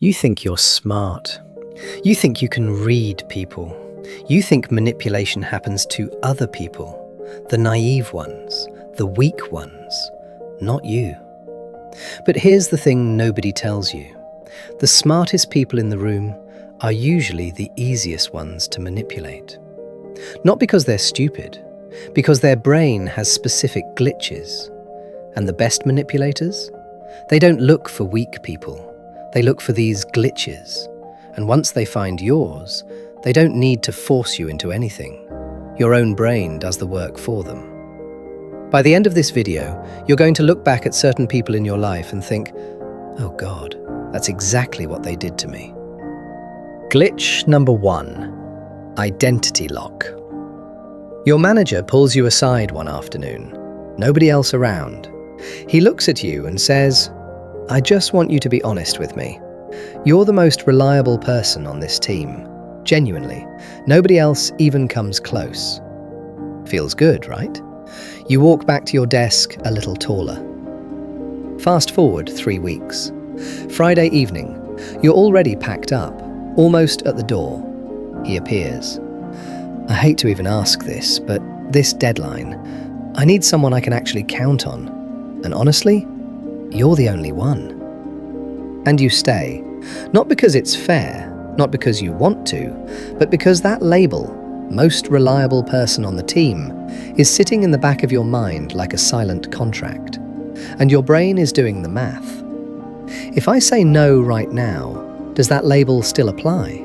You think you're smart. You think you can read people. You think manipulation happens to other people, the naive ones, the weak ones, not you. But here's the thing nobody tells you. The smartest people in the room are usually the easiest ones to manipulate. Not because they're stupid, because their brain has specific glitches. And the best manipulators? They don't look for weak people. They look for these glitches. And once they find yours, they don't need to force you into anything. Your own brain does the work for them. By the end of this video, you're going to look back at certain people in your life and think, oh God, that's exactly what they did to me. Glitch number 1. Identity lock. Your manager pulls you aside one afternoon. Nobody else around. He looks at you and says, I just want you to be honest with me. You're the most reliable person on this team. Genuinely. Nobody else even comes close. Feels good, right? You walk back to your desk a little taller. Fast forward 3 weeks. Friday evening. You're already packed up, almost at the door. He appears. I hate to even ask this, but this deadline, I need someone I can actually count on. And honestly, you're the only one. And you stay, not because it's fair, not because you want to, but because that label, most reliable person on the team, is sitting in the back of your mind like a silent contract. And your brain is doing the math. If I say no right now, does that label still apply?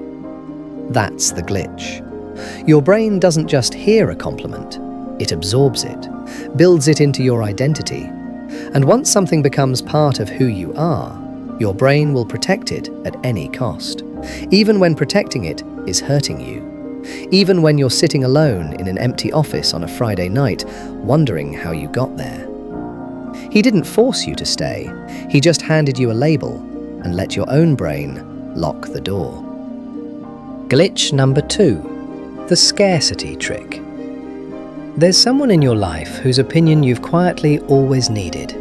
That's the glitch. Your brain doesn't just hear a compliment, it absorbs it, builds it into your identity. And once something becomes part of who you are, your brain will protect it at any cost, even when protecting it is hurting you. Even when you're sitting alone in an empty office on a Friday night, wondering how you got there. He didn't force you to stay, he just handed you a label and let your own brain lock the door. Glitch number 2. The scarcity trick. There's someone in your life whose opinion you've quietly always needed.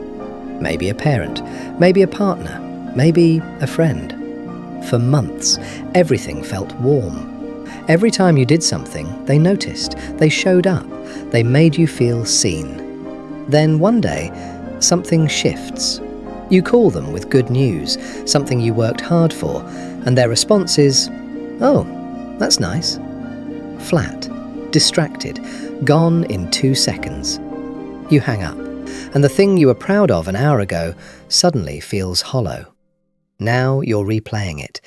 Maybe a parent, maybe a partner, maybe a friend. For months, everything felt warm. Every time you did something, they noticed, they showed up, they made you feel seen. Then one day, something shifts. You call them with good news, something you worked hard for, and their response is, oh, that's nice. Flat, distracted, gone in 2 seconds. You hang up, and the thing you were proud of an hour ago suddenly feels hollow. Now you're replaying it.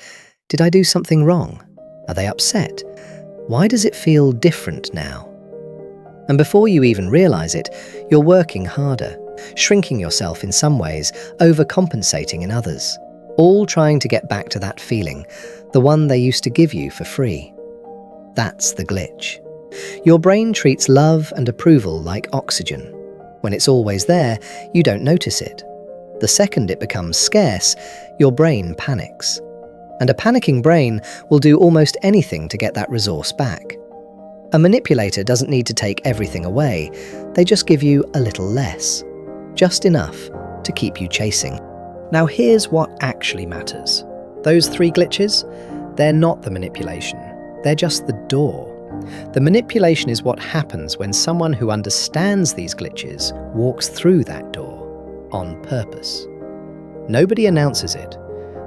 Did I do something wrong? Are they upset? Why does it feel different now? And before you even realize it, you're working harder, shrinking yourself in some ways, overcompensating in others, all trying to get back to that feeling, the one they used to give you for free. That's the glitch. Your brain treats love and approval like oxygen. When it's always there, you don't notice it. The second it becomes scarce, your brain panics. And a panicking brain will do almost anything to get that resource back. A manipulator doesn't need to take everything away, they just give you a little less. Just enough to keep you chasing. Now here's what actually matters. Those 3 glitches, they're not the manipulation, they're just the door. The manipulation is what happens when someone who understands these glitches walks through that door on purpose. Nobody announces it.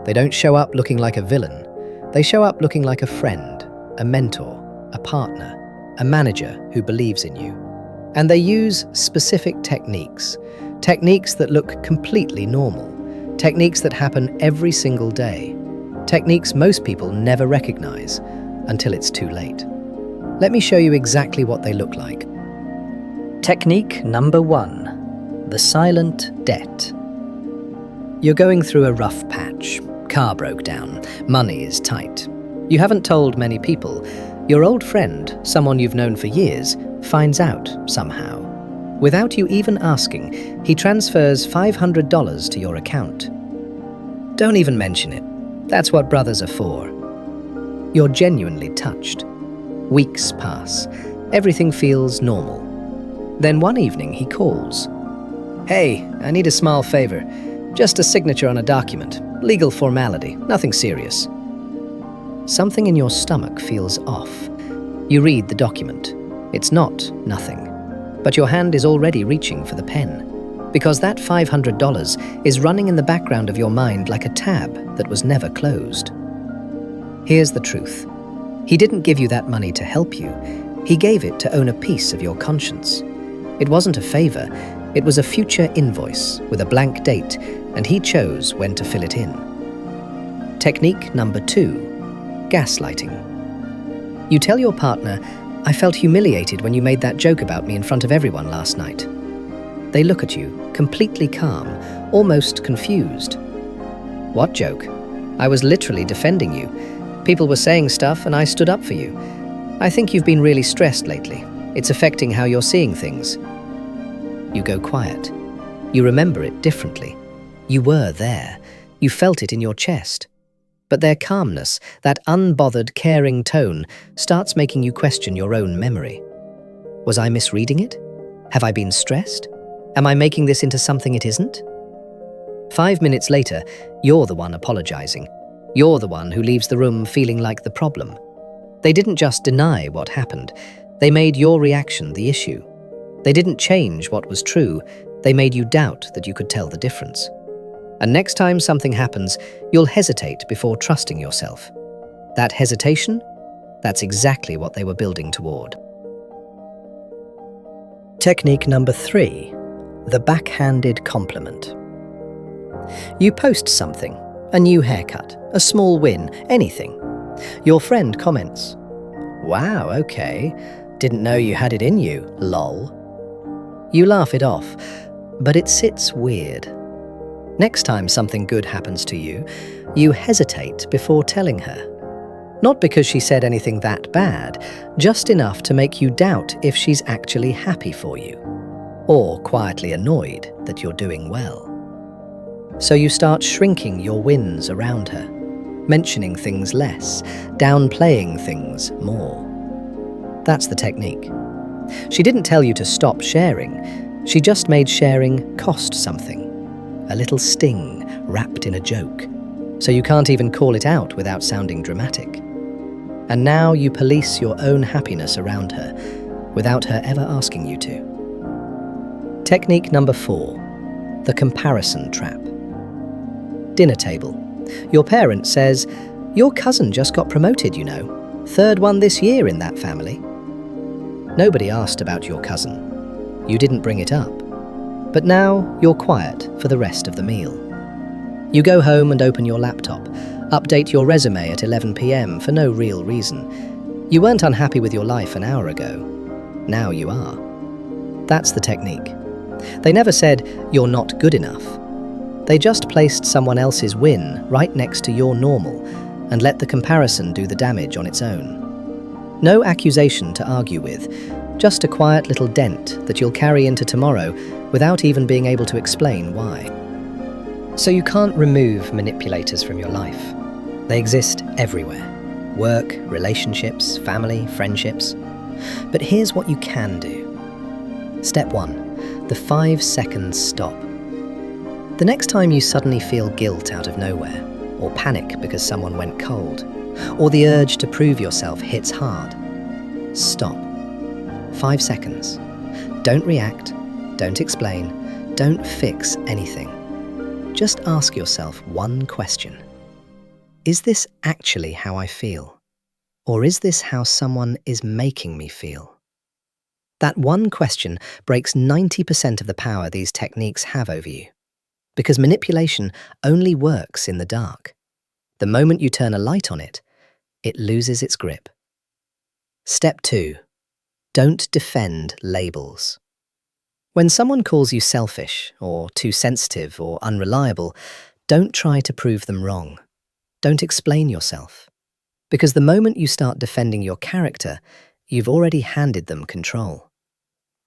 They don't show up looking like a villain. They show up looking like a friend, a mentor, a partner, a manager who believes in you. And they use specific techniques that look completely normal, techniques that happen every single day, techniques most people never recognize until it's too late. Let me show you exactly what they look like. Technique number 1. The silent debt. You're going through a rough patch. Car broke down. Money is tight. You haven't told many people. Your old friend, someone you've known for years, finds out somehow. Without you even asking, he transfers $500 to your account. Don't even mention it. That's what brothers are for. You're genuinely touched. Weeks pass. Everything feels normal. Then one evening he calls. Hey, I need a small favor. Just a signature on a document. Legal formality, nothing serious. Something in your stomach feels off. You read the document. It's not nothing. But your hand is already reaching for the pen. Because that $500 is running in the background of your mind like a tab that was never closed. Here's the truth. He didn't give you that money to help you. He gave it to own a piece of your conscience. It wasn't a favor. It was a future invoice with a blank date, and he chose when to fill it in. Technique number 2, gaslighting. You tell your partner, "I felt humiliated when you made that joke about me in front of everyone last night." They look at you, completely calm, almost confused. "What joke? I was literally defending you. People were saying stuff and I stood up for you. I think you've been really stressed lately. It's affecting how you're seeing things." You go quiet. You remember it differently. You were there. You felt it in your chest. But their calmness, that unbothered, caring tone, starts making you question your own memory. Was I misreading it? Have I been stressed? Am I making this into something it isn't? 5 minutes later, you're the one apologizing. You're the one who leaves the room feeling like the problem. They didn't just deny what happened. They made your reaction the issue. They didn't change what was true. They made you doubt that you could tell the difference. And next time something happens, you'll hesitate before trusting yourself. That hesitation? That's exactly what they were building toward. Technique number 3, the backhanded compliment. You post something, a new haircut, a small win, anything. Your friend comments, "Wow, okay, didn't know you had it in you, lol." You laugh it off, but it sits weird. Next time something good happens to you, you hesitate before telling her. Not because she said anything that bad, just enough to make you doubt if she's actually happy for you, or quietly annoyed that you're doing well. So you start shrinking your wins around her, mentioning things less, downplaying things more. That's the technique. She didn't tell you to stop sharing, she just made sharing cost something. A little sting wrapped in a joke, so you can't even call it out without sounding dramatic. And now you police your own happiness around her, without her ever asking you to. Technique number 4, the comparison trap. Dinner table. Your parent says, "Your cousin just got promoted, you know. 3rd one this year in that family." Nobody asked about your cousin. You didn't bring it up. But now you're quiet for the rest of the meal. You go home and open your laptop, update your resume at 11 p.m. for no real reason. You weren't unhappy with your life an hour ago. Now you are. That's the technique. They never said, "You're not good enough." They just placed someone else's win right next to your normal and let the comparison do the damage on its own. No accusation to argue with, just a quiet little dent that you'll carry into tomorrow without even being able to explain why. So you can't remove manipulators from your life. They exist everywhere. Work, relationships, family, friendships. But here's what you can do. Step 1, the 5-second stop. The next time you suddenly feel guilt out of nowhere, or panic because someone went cold, or the urge to prove yourself hits hard, stop. 5 seconds. Don't react, don't explain, don't fix anything. Just ask yourself one question. Is this actually how I feel? Or is this how someone is making me feel? That one question breaks 90% of the power these techniques have over you. Because manipulation only works in the dark. The moment you turn a light on it, it loses its grip. Step 2. Don't defend labels. When someone calls you selfish, or too sensitive, or unreliable, don't try to prove them wrong. Don't explain yourself. Because the moment you start defending your character, you've already handed them control.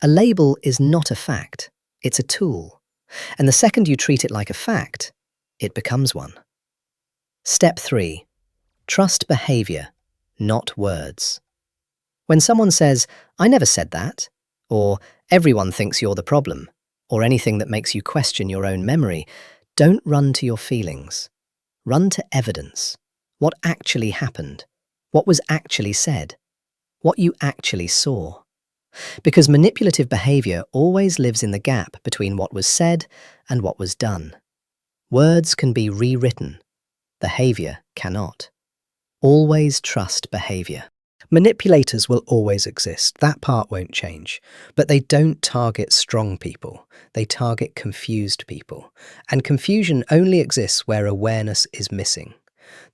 A label is not a fact, it's a tool. And the second you treat it like a fact, it becomes one. Step 3. Trust behavior, not words. When someone says, "I never said that," or "everyone thinks you're the problem," or anything that makes you question your own memory, don't run to your feelings. Run to evidence. What actually happened? What was actually said? What you actually saw? Because manipulative behaviour always lives in the gap between what was said and what was done. Words can be rewritten. Behaviour cannot. Always trust behaviour. Manipulators will always exist, that part won't change. But they don't target strong people, they target confused people. And confusion only exists where awareness is missing.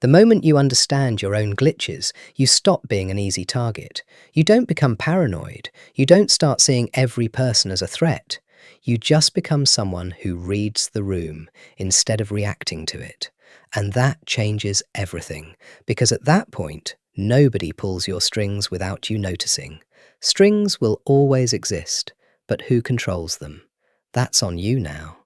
The moment you understand your own glitches, you stop being an easy target. You don't become paranoid. You don't start seeing every person as a threat. You just become someone who reads the room instead of reacting to it. And that changes everything, because at that point, nobody pulls your strings without you noticing. Strings will always exist, but who controls them? That's on you now.